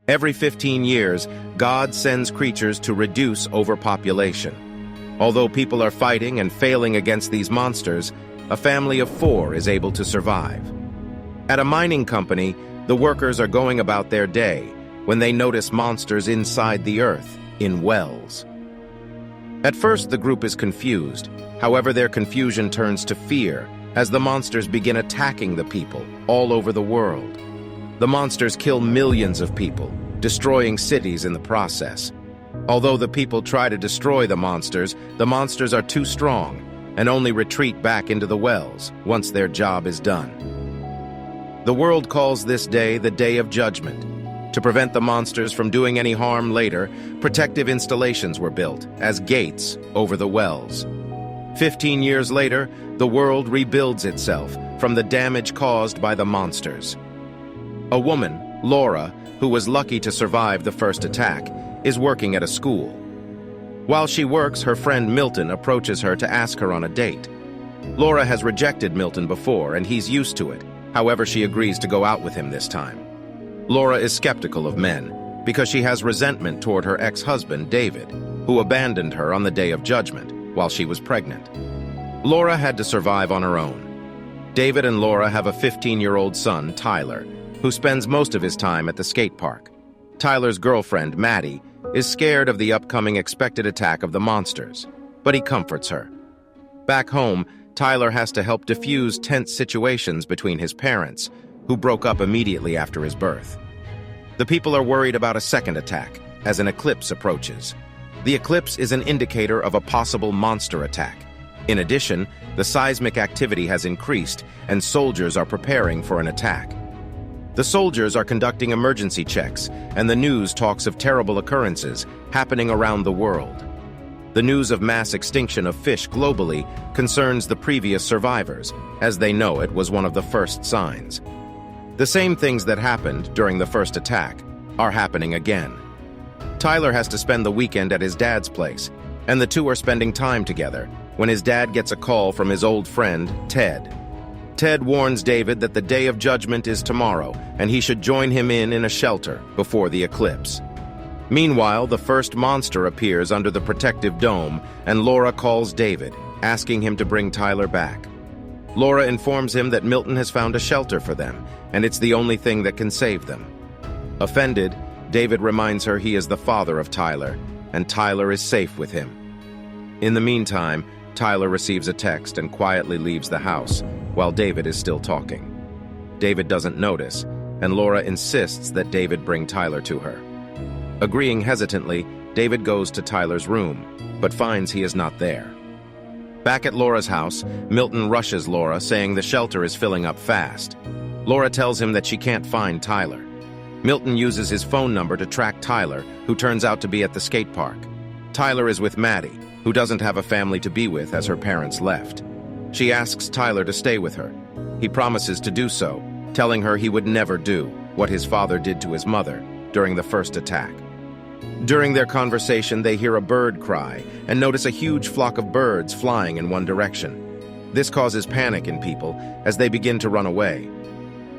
Every 15 years, God sends creatures to reduce overpopulation. Although people are fighting and failing against these monsters, a family of 4 is able to survive. At a mining company, the workers are going about their day when they notice monsters inside the earth, in wells. At first, the group is confused. However, their confusion turns to fear as the monsters begin attacking the people all over the world. The monsters kill millions of people, destroying cities in the process. Although the people try to destroy the monsters are too strong and only retreat back into the wells once their job is done. The world calls this day the Day of Judgment. To prevent the monsters from doing any harm later, protective installations were built as gates over the wells. 15 years later, the world rebuilds itself from the damage caused by the monsters. A woman, Laura, who was lucky to survive the first attack, is working at a school. While she works, her friend Milton approaches her to ask her on a date. Laura has rejected Milton before, and he's used to it. However, she agrees to go out with him this time. Laura is skeptical of men because she has resentment toward her ex-husband, David, who abandoned her on the Day of Judgment while she was pregnant. Laura had to survive on her own. David and Laura have a 15-year-old son, Tyler, who spends most of his time at the skate park. Tyler's girlfriend, Maddie, is scared of the upcoming expected attack of the monsters, but he comforts her. Back home, Tyler has to help defuse tense situations between his parents, who broke up immediately after his birth. The people are worried about a second attack as an eclipse approaches. The eclipse is an indicator of a possible monster attack. In addition, the seismic activity has increased and soldiers are preparing for an attack. The soldiers are conducting emergency checks, and the news talks of terrible occurrences happening around the world. The news of mass extinction of fish globally concerns the previous survivors, as they know it was one of the first signs. The same things that happened during the first attack are happening again. Tyler has to spend the weekend at his dad's place, and the two are spending time together when his dad gets a call from his old friend, Ted. Ted warns David that the Day of Judgment is tomorrow, and he should join him in a shelter before the eclipse. Meanwhile, the first monster appears under the protective dome, and Laura calls David, asking him to bring Tyler back. Laura informs him that Milton has found a shelter for them, and it's the only thing that can save them. Offended, David reminds her he is the father of Tyler, and Tyler is safe with him. In the meantime, Tyler receives a text and quietly leaves the house, while David is still talking. David doesn't notice, and Laura insists that David bring Tyler to her. Agreeing hesitantly, David goes to Tyler's room, but finds he is not there. Back at Laura's house, Milton rushes Laura, saying the shelter is filling up fast. Laura tells him that she can't find Tyler. Milton uses his phone number to track Tyler, who turns out to be at the skate park. Tyler is with Maddie, who doesn't have a family to be with as her parents left. She asks Tyler to stay with her. He promises to do so, telling her he would never do what his father did to his mother during the first attack. During their conversation, they hear a bird cry and notice a huge flock of birds flying in one direction. This causes panic in people as they begin to run away.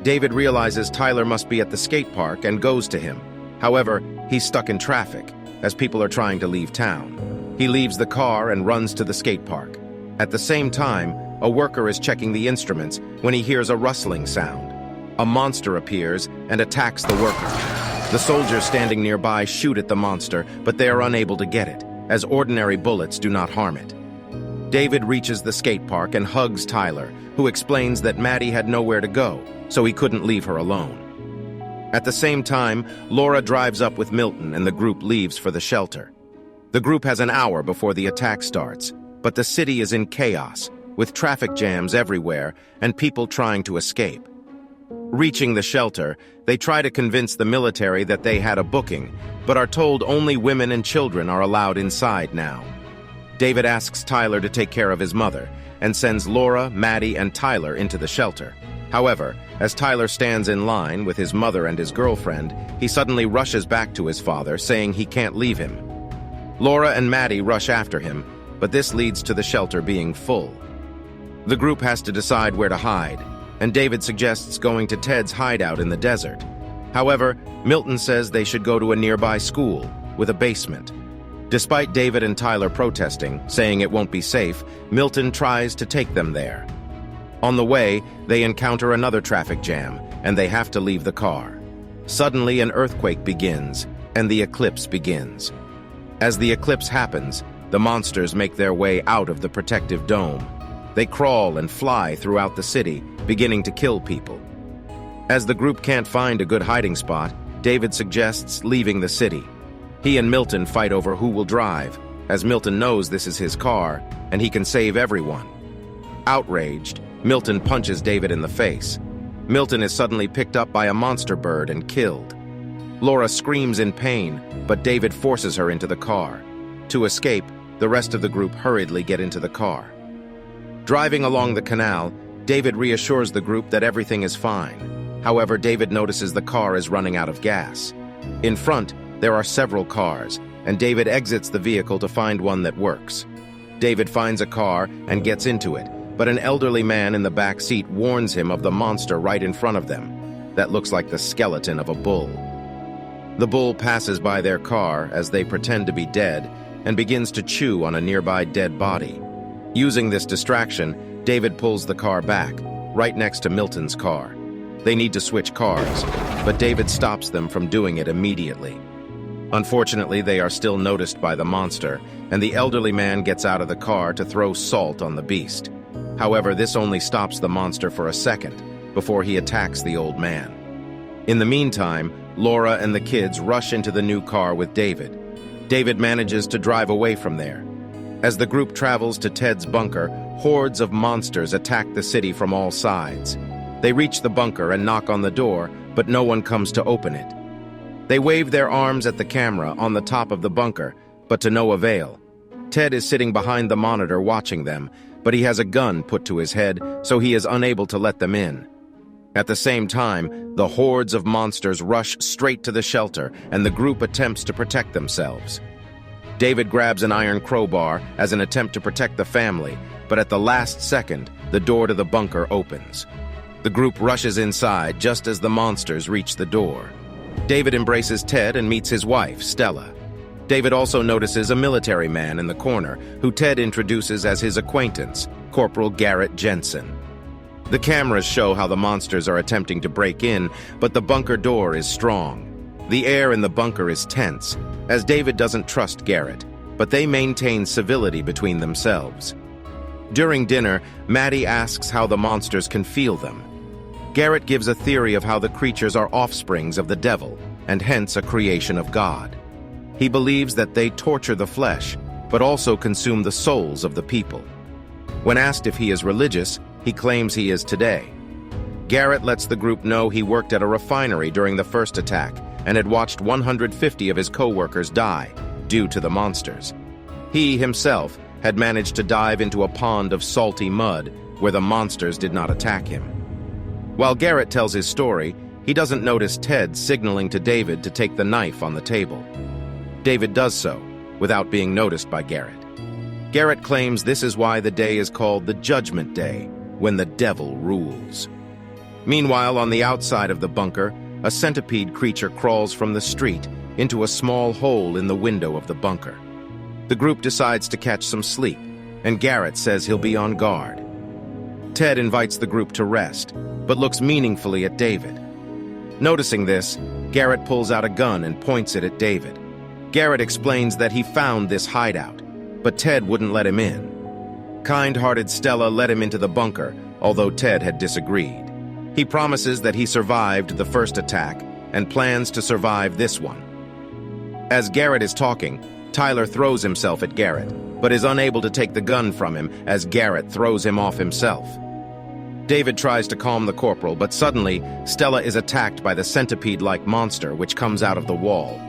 David realizes Tyler must be at the skate park and goes to him. However, he's stuck in traffic as people are trying to leave town. He leaves the car and runs to the skate park. At the same time, a worker is checking the instruments when he hears a rustling sound. A monster appears and attacks the worker. The soldiers standing nearby shoot at the monster, but they are unable to get it, as ordinary bullets do not harm it. David reaches the skate park and hugs Tyler, who explains that Maddie had nowhere to go, so he couldn't leave her alone. At the same time, Laura drives up with Milton and the group leaves for the shelter. The group has an hour before the attack starts, but the city is in chaos, with traffic jams everywhere and people trying to escape. Reaching the shelter, they try to convince the military that they had a booking, but are told only women and children are allowed inside now. David asks Tyler to take care of his mother and sends Laura, Maddie, and Tyler into the shelter. However, as Tyler stands in line with his mother and his girlfriend, he suddenly rushes back to his father, saying he can't leave him. Laura and Maddie rush after him, but this leads to the shelter being full. The group has to decide where to hide, and David suggests going to Ted's hideout in the desert. However, Milton says they should go to a nearby school with a basement. Despite David and Tyler protesting, saying it won't be safe, Milton tries to take them there. On the way, they encounter another traffic jam, and they have to leave the car. Suddenly, an earthquake begins, and the eclipse begins. As the eclipse happens, the monsters make their way out of the protective dome. They crawl and fly throughout the city, beginning to kill people. As the group can't find a good hiding spot, David suggests leaving the city. He and Milton fight over who will drive, as Milton knows this is his car, and he can save everyone. Outraged, Milton punches David in the face. Milton is suddenly picked up by a monster bird and killed. Laura screams in pain, but David forces her into the car. To escape, the rest of the group hurriedly get into the car. Driving along the canal, David reassures the group that everything is fine. However, David notices the car is running out of gas. In front, there are several cars, and David exits the vehicle to find one that works. David finds a car and gets into it, but an elderly man in the back seat warns him of the monster right in front of them. That looks like the skeleton of a bull. The bull passes by their car as they pretend to be dead and begins to chew on a nearby dead body. Using this distraction, David pulls the car back, right next to Milton's car. They need to switch cars, but David stops them from doing it immediately. Unfortunately, they are still noticed by the monster, and the elderly man gets out of the car to throw salt on the beast. However, this only stops the monster for a second, before he attacks the old man. In the meantime, Laura and the kids rush into the new car with David. David manages to drive away from there. As the group travels to Ted's bunker, hordes of monsters attack the city from all sides. They reach the bunker and knock on the door, but no one comes to open it. They wave their arms at the camera on the top of the bunker, but to no avail. Ted is sitting behind the monitor watching them, but he has a gun put to his head, so he is unable to let them in. At the same time, the hordes of monsters rush straight to the shelter, and the group attempts to protect themselves. David grabs an iron crowbar as an attempt to protect the family, but at the last second, the door to the bunker opens. The group rushes inside just as the monsters reach the door. David embraces Ted and meets his wife, Stella. David also notices a military man in the corner, who Ted introduces as his acquaintance, Corporal Garrett Jensen. The cameras show how the monsters are attempting to break in, but the bunker door is strong. The air in the bunker is tense, as David doesn't trust Garrett, but they maintain civility between themselves. During dinner, Maddie asks how the monsters can feel them. Garrett gives a theory of how the creatures are offsprings of the devil, and hence a creation of God. He believes that they torture the flesh, but also consume the souls of the people. When asked if he is religious, he claims he is today. Garrett lets the group know he worked at a refinery during the first attack and had watched 150 of his co-workers die due to the monsters. He himself had managed to dive into a pond of salty mud where the monsters did not attack him. While Garrett tells his story, he doesn't notice Ted signaling to David to take the knife on the table. David does so, without being noticed by Garrett. Garrett claims this is why the day is called the Judgment Day, when the devil rules. Meanwhile, on the outside of the bunker, a centipede creature crawls from the street into a small hole in the window of the bunker. The group decides to catch some sleep, and Garrett says he'll be on guard. Ted invites the group to rest, but looks meaningfully at David. Noticing this, Garrett pulls out a gun and points it at David. Garrett explains that he found this hideout, but Ted wouldn't let him in. Kind-hearted Stella let him into the bunker, although Ted had disagreed. He promises that he survived the first attack and plans to survive this one. As Garrett is talking, Tyler throws himself at Garrett, but is unable to take the gun from him as Garrett throws him off himself. David tries to calm the corporal, but suddenly, Stella is attacked by the centipede-like monster which comes out of the wall.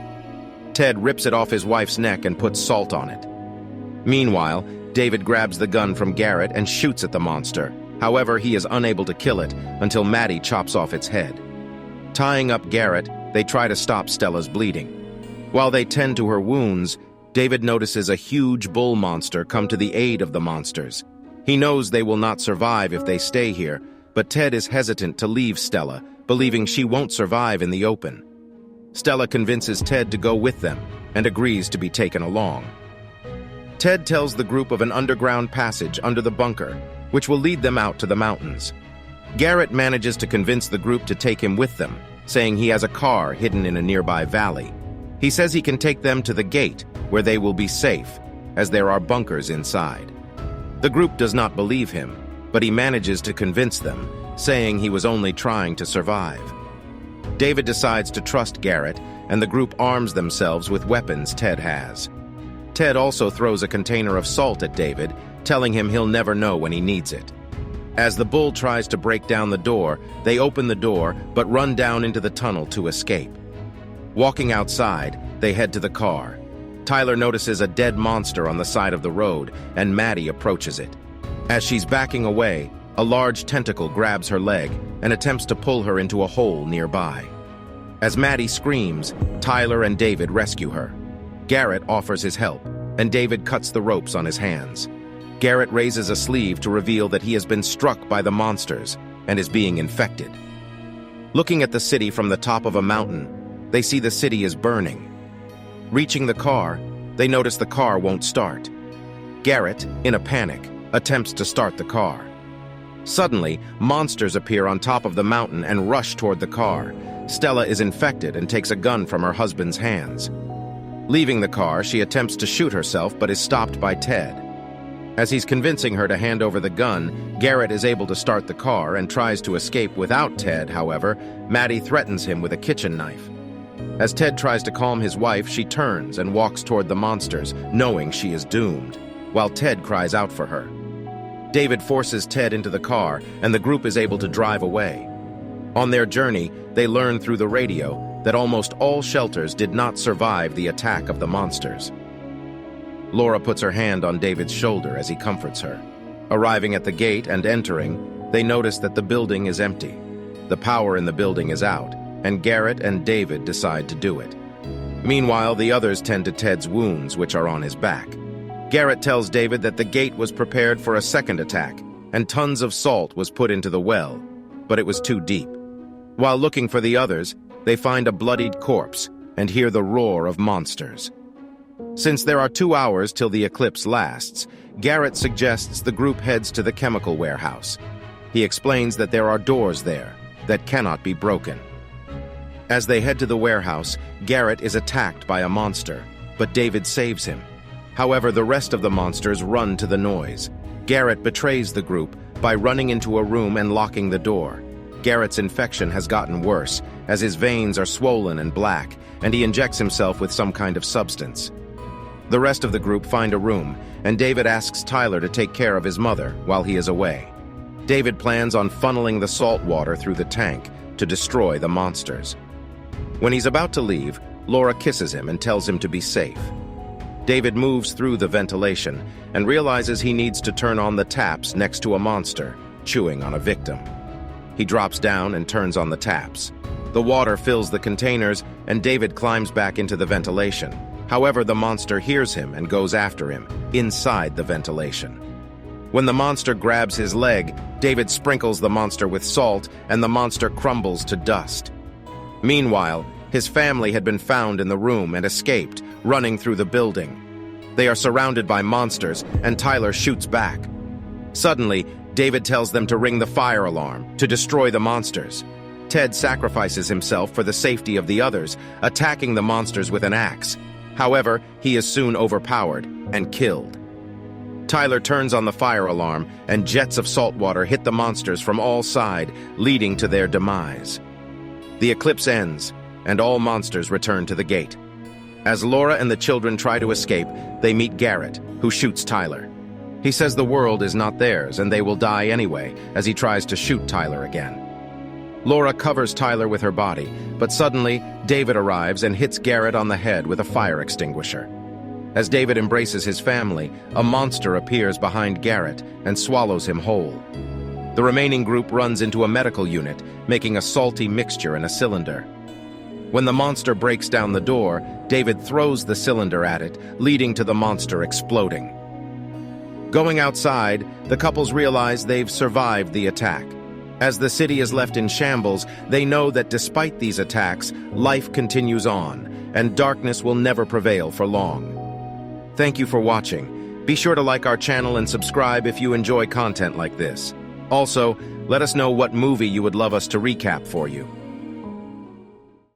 Ted rips it off his wife's neck and puts salt on it. Meanwhile, David grabs the gun from Garrett and shoots at the monster. However, he is unable to kill it until Maddie chops off its head. Tying up Garrett, they try to stop Stella's bleeding. While they tend to her wounds, David notices a huge bull monster come to the aid of the monsters. He knows they will not survive if they stay here, but Ted is hesitant to leave Stella believing she won't survive in the open. Stella convinces Ted to go with them and agrees to be taken along. Ted tells the group of an underground passage under the bunker, which will lead them out to the mountains. Garrett manages to convince the group to take him with them, saying he has a car hidden in a nearby valley. He says he can take them to the gate, where they will be safe, as there are bunkers inside. The group does not believe him, but he manages to convince them, saying he was only trying to survive. David decides to trust Garrett, and the group arms themselves with weapons Ted has. Ted also throws a container of salt at David, telling him he'll never know when he needs it. As the bull tries to break down the door, they open the door but run down into the tunnel to escape. Walking outside, they head to the car. Tyler notices a dead monster on the side of the road, and Maddie approaches it. As she's backing away, a large tentacle grabs her leg and attempts to pull her into a hole nearby. As Maddie screams, Tyler and David rescue her. Garrett offers his help, and David cuts the ropes on his hands. Garrett raises a sleeve to reveal that he has been struck by the monsters and is being infected. Looking at the city from the top of a mountain, they see the city is burning. Reaching the car, they notice the car won't start. Garrett, in a panic, attempts to start the car. Suddenly, monsters appear on top of the mountain and rush toward the car. Stella is infected and takes a gun from her husband's hands. Leaving the car, she attempts to shoot herself but is stopped by Ted. As he's convincing her to hand over the gun, Garrett is able to start the car and tries to escape without Ted. However, Maddie threatens him with a kitchen knife. As Ted tries to calm his wife, she turns and walks toward the monsters, knowing she is doomed, while Ted cries out for her. David forces Ted into the car, and the group is able to drive away. On their journey, they learn through the radio that almost all shelters did not survive the attack of the monsters. Laura puts her hand on David's shoulder as he comforts her. Arriving at the gate and entering, they notice that the building is empty. The power in the building is out, and Garrett and David decide to do it. Meanwhile, the others tend to Ted's wounds, which are on his back. Garrett tells David that the gate was prepared for a second attack, and tons of salt was put into the well, but it was too deep. While looking for the others, they find a bloodied corpse and hear the roar of monsters. Since there are 2 hours till the eclipse lasts, Garrett suggests the group heads to the chemical warehouse. He explains that there are doors there that cannot be broken. As they head to the warehouse, Garrett is attacked by a monster, but David saves him. However, the rest of the monsters run to the noise. Garrett betrays the group by running into a room and locking the door. Garrett's infection has gotten worse, as his veins are swollen and black, and he injects himself with some kind of substance. The rest of the group find a room, and David asks Tyler to take care of his mother while he is away. David plans on funneling the salt water through the tank to destroy the monsters. When he's about to leave, Laura kisses him and tells him to be safe. David moves through the ventilation and realizes he needs to turn on the taps next to a monster, chewing on a victim. He drops down and turns on the taps. The water fills the containers, and David climbs back into the ventilation. However, the monster hears him and goes after him, inside the ventilation. When the monster grabs his leg, David sprinkles the monster with salt, and the monster crumbles to dust. Meanwhile, his family had been found in the room and escaped, running through the building. They are surrounded by monsters, and Tyler shoots back. Suddenly, David tells them to ring the fire alarm to destroy the monsters. Ted sacrifices himself for the safety of the others, attacking the monsters with an axe. However, he is soon overpowered and killed. Tyler turns on the fire alarm, and jets of salt water hit the monsters from all sides, leading to their demise. The eclipse ends, and all monsters return to the gate. As Laura and the children try to escape, they meet Garrett, who shoots Tyler. He says the world is not theirs, and they will die anyway, as he tries to shoot Tyler again. Laura covers Tyler with her body, but suddenly, David arrives and hits Garrett on the head with a fire extinguisher. As David embraces his family, a monster appears behind Garrett and swallows him whole. The remaining group runs into a medical unit, making a salty mixture in a cylinder. When the monster breaks down the door, David throws the cylinder at it, leading to the monster exploding. Going outside, the couples realize they've survived the attack. As the city is left in shambles, they know that despite these attacks, life continues on, and darkness will never prevail for long. Thank you for watching. Be sure to like our channel and subscribe if you enjoy content like this. Also, let us know what movie you would love us to recap for you.